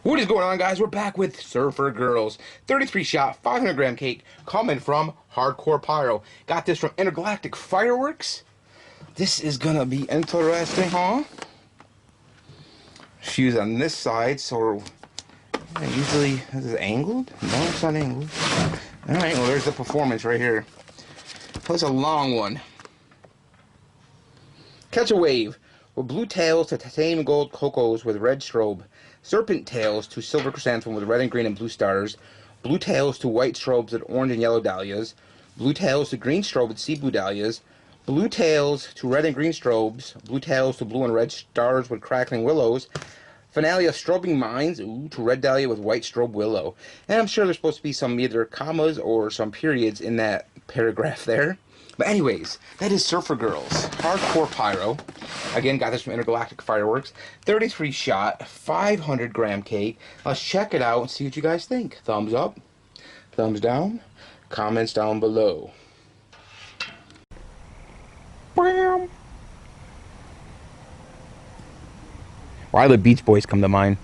What is going on, guys? We're back with Surfer Girls 33 shot 500 gram cake coming from Hardcorepyro. Got this from Intergalactic Fireworks. This is gonna be interesting, huh? Shoes on this side, so usually this is angled. No, it's not angled. All right, well, there's the performance right here. Plus a long one. Catch a wave. With blue tails to titanium gold cocos with red strobe. Serpent tails to silver chrysanthemum with red and green and blue stars. Blue tails to white strobes with orange and yellow dahlias. Blue tails to green strobe with sea blue dahlias. Blue tails to red and green strobes. Blue tails to blue and red stars with crackling willows. Finale of strobing mines to red dahlia with white strobe willow. And I'm sure there's supposed to be some either commas or some periods in that paragraph there. But anyways, that is Surfer Girls, Hardcorepyro. Again, got this from Intergalactic Fireworks. 33 shot, 500 gram cake. Let's check it out and see what you guys think. Thumbs up, thumbs down, comments down below. Why the Beach Boys come to mind?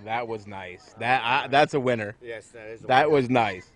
That was nice. That's a winner. Yes, that is. That was nice.